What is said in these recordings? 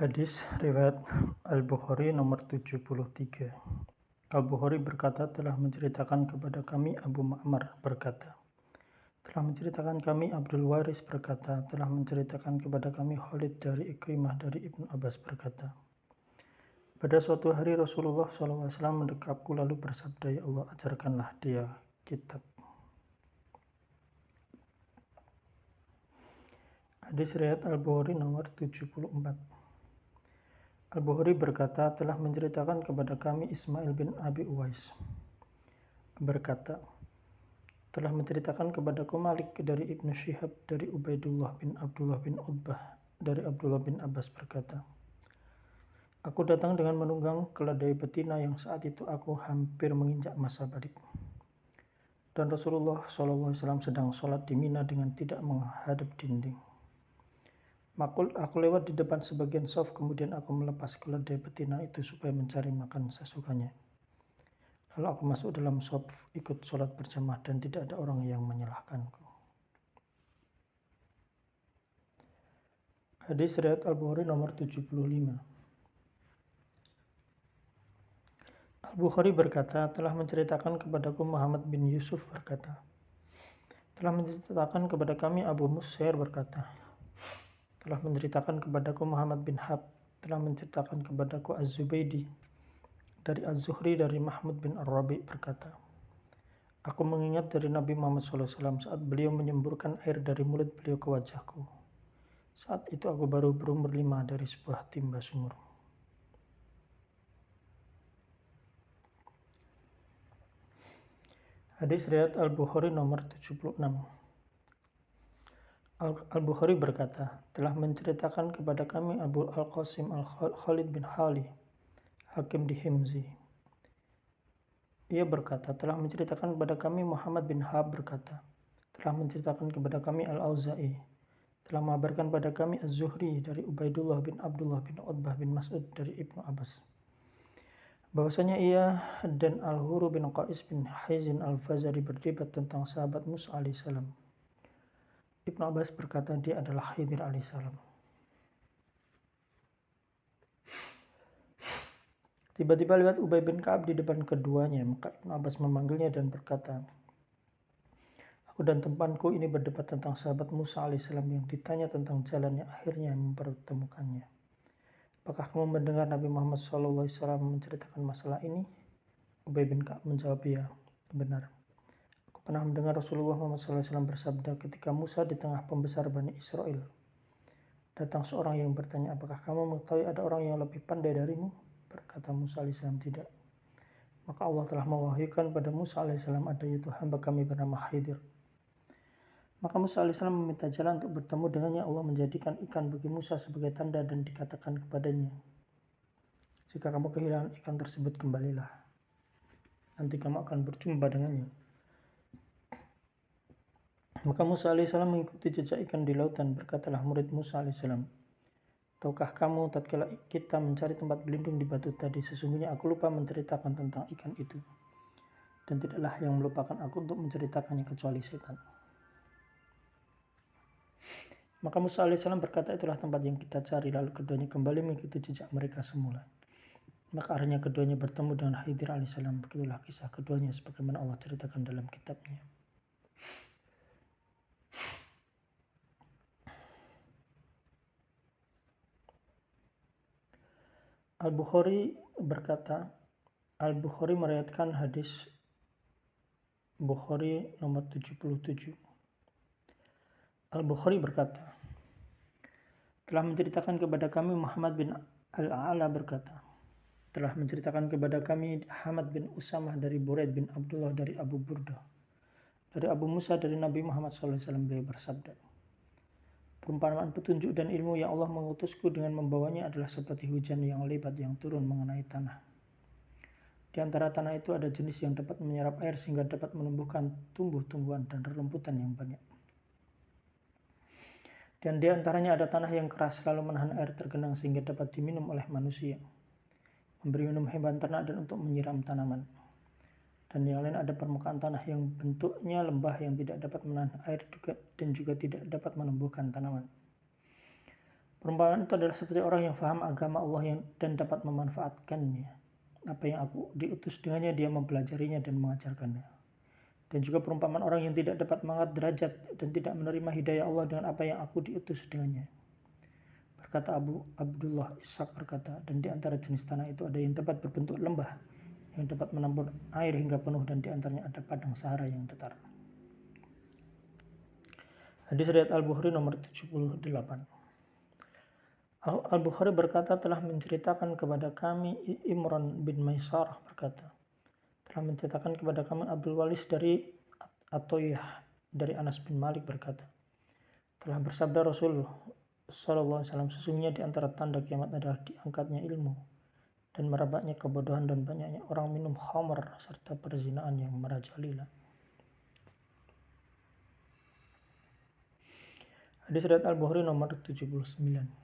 Hadis riwayat Al-Bukhari nomor 73. Al-Bukhari berkata, telah menceritakan kepada kami Abu Ma'mar berkata, telah menceritakan kami Abdul Waris berkata, telah menceritakan kepada kami Khalid dari Ikrimah dari Ibnu Abbas berkata, pada suatu hari Rasulullah SAW mendekapku lalu bersabda, ya Allah, ajarkanlah dia kitab. Hadis riwayat Al-Bukhari nomor 74. Al-Bukhari berkata, telah menceritakan kepada kami Ismail bin Abi Uwais berkata, telah menceritakan kepadaku Malik dari Ibnu Syihab dari Ubaidullah bin Abdullah bin Utbah dari Abdullah bin Abbas berkata, aku datang dengan menunggang keledai betina yang saat itu aku hampir menginjak masa balik. Dan Rasulullah SAW sedang sholat di Mina dengan tidak menghadap dinding. Aku lewat di depan sebagian shaf, kemudian aku melepas keledai betina itu supaya mencari makan sesukanya. Lalu aku masuk dalam shaf, ikut sholat berjamaah dan tidak ada orang yang menyalahkanku. Hadis riwayat Al-Bukhari nomor 75. Al-Bukhari berkata, telah menceritakan kepadaku Muhammad bin Yusuf berkata, telah menceritakan kepada kami Abu Musair berkata, telah menceritakan kepadaku Muhammad bin Hab, telah menceritakan kepadaku Az-Zubaydi dari Az-Zuhri dari Mahmud bin Ar-Rabi berkata, aku mengingat dari Nabi Muhammad SAW saat beliau menyemburkan air dari mulut beliau ke wajahku. Saat itu aku baru berumur 5 dari sebuah timba sumur. Hadis riwayat Al-Bukhari nomor 76. Al-Bukhari berkata, telah menceritakan kepada kami Abu Al-Qasim Al-Khalid bin Hali, hakim di Himzi. Ia berkata, telah menceritakan kepada kami Muhammad bin Hab berkata, telah menceritakan kepada kami Al-Auza'i, telah mengabarkan pada kami Az-Zuhri dari Ubaidullah bin Abdullah bin Utbah bin Mas'ud dari Ibnu Abbas, bahwasanya ia dan Al-Huru bin Qais bin Haizin Al-Fazari berdebat tentang sahabat Musa alaihissalam. Ibnu Abbas berkata, dia adalah Khidir alaihissalam. Tiba-tiba lewat Ubay bin Ka'ab di depan keduanya, maka Ibnu Abbas memanggilnya dan berkata, aku dan temanku ini berdebat tentang sahabat Musa alaihissalam yang ditanya tentang jalan yang akhirnya mempertemukannya. Apakah kamu mendengar Nabi Muhammad SAW menceritakan masalah ini? Ubay bin Ka'ab menjawab, ya, benar. Aku pernah mendengar Rasulullah SAW bersabda ketika Musa di tengah pembesar Bani Israel. Datang seorang yang bertanya, apakah kamu mengetahui ada orang yang lebih pandai darimu? Berkata Musa AS, tidak. Maka Allah telah mewahyukan pada Musa AS ada yaitu hamba kami bernama Khidir. Maka Musa AS meminta jalan untuk bertemu dengannya. Allah menjadikan ikan bagi Musa sebagai tanda dan dikatakan kepadanya, jika kamu kehilangan ikan tersebut, kembalilah. Nanti kamu akan berjumpa dengannya. Maka Musa AS mengikuti jejak ikan di lautan. Berkatalah murid Musa AS, tahukah kamu tatkala kita mencari tempat berlindung di batu tadi, sesungguhnya aku lupa menceritakan tentang ikan itu. Dan tidaklah yang melupakan aku untuk menceritakannya kecuali setan. Maka Musa AS berkata, itulah tempat yang kita cari. Lalu keduanya kembali mengikuti jejak mereka semula. Maka akhirnya keduanya bertemu dengan Khidir AS. Begitulah kisah keduanya sebagaimana Allah ceritakan dalam kitabnya. Al-Bukhari berkata, Al-Bukhari meriwayatkan hadis Bukhari nomor 77. Al-Bukhari berkata, telah menceritakan kepada kami Muhammad bin Al-A'la berkata, telah menceritakan kepada kami Hamad bin Usamah dari Buraid bin Abdullah dari Abu Burdah dari Abu Musa dari Nabi Muhammad SAW. Beliau bersabda, perumpamaan petunjuk dan ilmu yang Allah mengutusku dengan membawanya adalah seperti hujan yang lebat yang turun mengenai tanah. Di antara tanah itu ada jenis yang dapat menyerap air sehingga dapat menumbuhkan tumbuh-tumbuhan dan rerumputan yang banyak. Dan di antaranya ada tanah yang keras lalu menahan air tergenang sehingga dapat diminum oleh manusia, memberi minum hewan ternak dan untuk menyiram tanaman. Dan yang lain ada permukaan tanah yang bentuknya lembah yang tidak dapat menahan air dan juga tidak dapat menumbuhkan tanaman. Perumpamaan itu adalah seperti orang yang faham agama Allah dan dapat memanfaatkannya. Apa yang aku diutus dengannya, dia mempelajarinya dan mengajarkannya. Dan juga perumpamaan orang yang tidak dapat mengangkat derajat dan tidak menerima hidayah Allah dengan apa yang aku diutus dengannya. Berkata Abdullah Ishaq berkata, dan di antara jenis tanah itu ada yang dapat berbentuk lembah, yang dapat menampung air hingga penuh, dan di antaranya ada padang Sahara yang datar. Hadis riwayat Al-Bukhari nomor 78. Al-Bukhari berkata, telah menceritakan kepada kami Imran bin Maisarah berkata, telah menceritakan kepada kami Abdul Walis dari Atoyah dari Anas bin Malik berkata, telah bersabda Rasul sallallahu alaihi wasallam, sesungguhnya di antara tanda kiamat adalah diangkatnya ilmu dan merebaknya kebodohan dan banyaknya orang minum khamr serta perzinaan yang merajalela. Hadis riwayat Al-Bukhari nomor 79.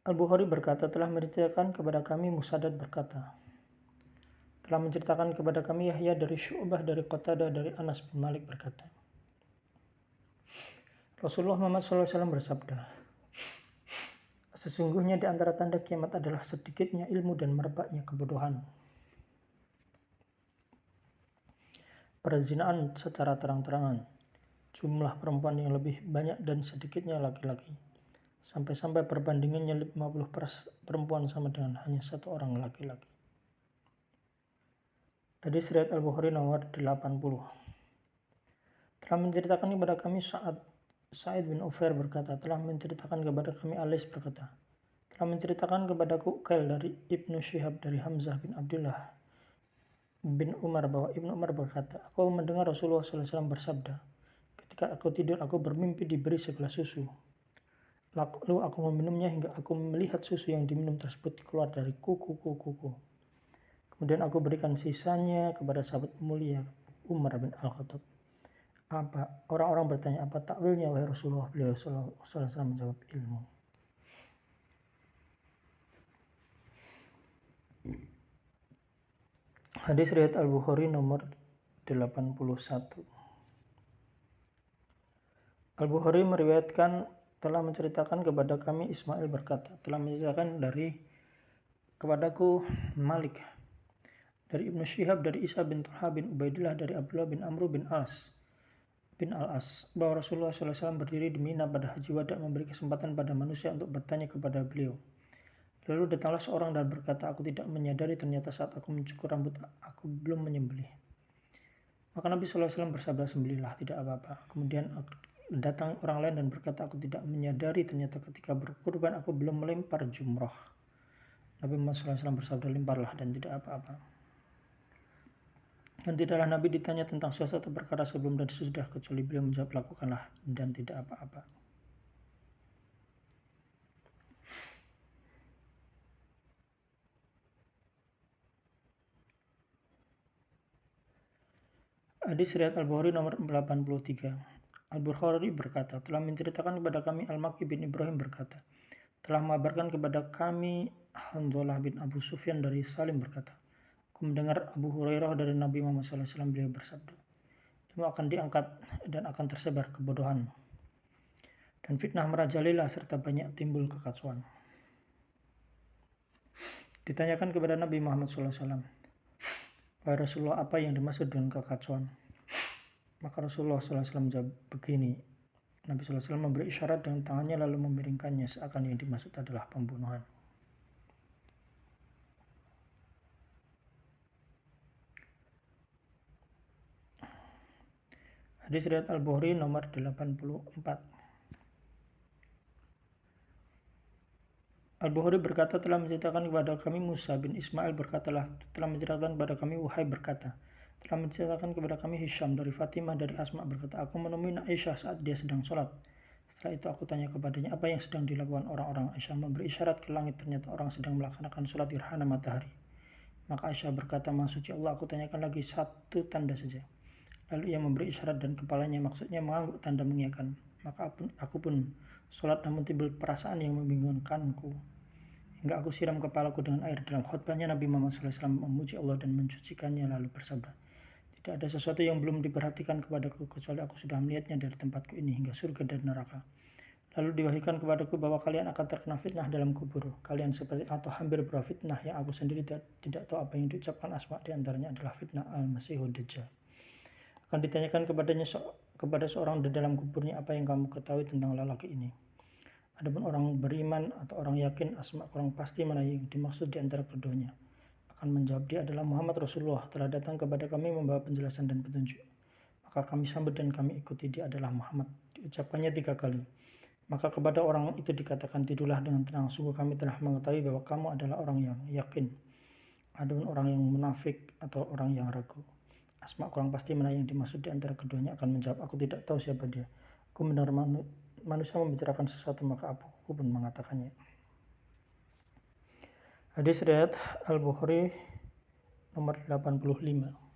Al-Bukhari berkata, telah menceritakan kepada kami Musaddad berkata, telah menceritakan kepada kami Yahya dari Syu'bah dari Qatadah dari Anas bin Malik berkata, Rasulullah Muhammad SAW bersabda, sesungguhnya di antara tanda kiamat adalah sedikitnya ilmu dan merebaknya kebodohan. Perzinaan secara terang-terangan, jumlah perempuan yang lebih banyak dan sedikitnya laki-laki, sampai-sampai perbandingannya 50 perempuan sama dengan hanya satu orang laki-laki. Hadis riwayat Al-Bukhari nomor 80. Telah menceritakan kepada kami Sa'id bin Ufair berkata, telah menceritakan kepada kami Alis berkata, telah menceritakan kepadaku Uqail dari Ibnu Syihab dari Hamzah bin Abdullah bin Umar bahwa Ibnu Umar berkata, aku mendengar Rasulullah SAW bersabda, ketika aku tidur aku bermimpi diberi segelas susu. Lalu aku meminumnya hingga aku melihat susu yang diminum tersebut keluar dari kuku. Kemudian aku berikan sisanya kepada sahabat mulia Umar bin Al-Khattab. Orang-orang bertanya, apa takwilnya wahai Rasulullah? Beliau sallallahu alaihi wasallam menjawab, ilmu. Hadis riwayat Al-Bukhari nomor 81. Al-Bukhari meriwayatkan, telah menceritakan kepada kami Ismail berkata, telah menceritakan kepadaku Malik dari Ibnu Syihab dari Isa bin Talha bin Ubaidillah dari Abdullah bin Amr bin Al-As bahwa Rasulullah SAW berdiri di Mina pada Haji Wada memberi kesempatan pada manusia untuk bertanya kepada beliau. Lalu datanglah seorang dan berkata, aku tidak menyadari ternyata saat aku mencukur rambut aku belum menyembelih. Maka Nabi SAW bersabda, sembelihlah, tidak apa-apa. Kemudian datang orang lain dan berkata, aku tidak menyadari ternyata ketika berkurban aku belum melempar jumrah. Nabi Muhammad SAW bersabda, lemparlah dan tidak apa-apa. Dan tidaklah Nabi ditanya tentang suatu perkara sebelum dan sesudah, kecuali beliau menjawab, lakukanlah dan tidak apa-apa. Hadis riwayat Al-Bukhari nomor 83. Al-Bukhari berkata, telah menceritakan kepada kami Al-Makki bin Ibrahim berkata, telah mengabarkan kepada kami Hanzalah bin Abu Sufyan dari Salim berkata, aku mendengar Abu Hurairah dari Nabi Muhammad SAW, beliau bersabda, ilmu akan diangkat dan akan tersebar kebodohan dan fitnah merajalela serta banyak timbul kekacauan. Ditanyakan kepada Nabi Muhammad SAW, wahai Rasulullah, apa yang dimaksud dengan kekacauan? Maka Rasulullah SAW menjawab begini, Nabi SAW memberi isyarat dengan tangannya lalu memiringkannya seakan yang dimaksud adalah pembunuhan. Hadis riwayat Al-Bukhari nomor 84. Al-Bukhari berkata, telah menceritakan kepada kami Musa bin Ismail berkata, telah menceritakan kepada kami Wahai berkata, telah menceritakan kepada kami Hisham dari Fatimah dari Asma berkata, aku menemui Aisyah saat dia sedang sholat. Setelah itu aku tanya kepadanya, apa yang sedang dilakukan orang-orang? Aisyah memberi isyarat ke langit, ternyata orang sedang melaksanakan sholat gerhana matahari. Maka Aisyah berkata, Maha suci Allah, aku tanyakan lagi satu tanda saja. Lalu ia memberi isyarat dan kepalanya maksudnya mengangguk tanda mengiyakan. Maka aku pun sholat namun timbul perasaan yang membingungkanku. Hingga aku siram kepalaku dengan air. Dalam khutbahnya Nabi Muhammad SAW memuji Allah dan mencucikannya lalu bersabda, Tidak ada sesuatu yang belum diperhatikan kepadaku, kecuali aku sudah melihatnya dari tempatku ini hingga surga dan neraka. Lalu diwahyukan kepadaku bahwa kalian akan terkena fitnah dalam kubur. Kalian seperti atau hampir berfitnah yang aku sendiri tidak tahu apa yang diucapkan Asma di antaranya adalah fitnah Al-Masihud Dajjal. Akan ditanyakan kepada seorang di dalam kuburnya, apa yang kamu ketahui tentang lelaki ini? Adapun orang beriman atau orang yakin, Asma kurang pasti mana yang dimaksud di antara keduanya. Akan menjawab, dia adalah Muhammad Rasulullah, telah datang kepada kami membawa penjelasan dan petunjuk. Maka kami sambut dan kami ikuti, dia adalah Muhammad. Diucapkannya 3 kali. Maka kepada orang itu dikatakan, tidurlah dengan tenang, sungguh kami telah mengetahui bahwa kamu adalah orang yang yakin. Adapun orang yang munafik atau orang yang ragu, Asma kurang pasti mana yang dimaksud di antara keduanya, akan menjawab, aku tidak tahu siapa dia. Aku mendengar manusia membicarakan sesuatu, maka aku pun mengatakannya. Hadis riwayat Al-Bukhari nomor 85.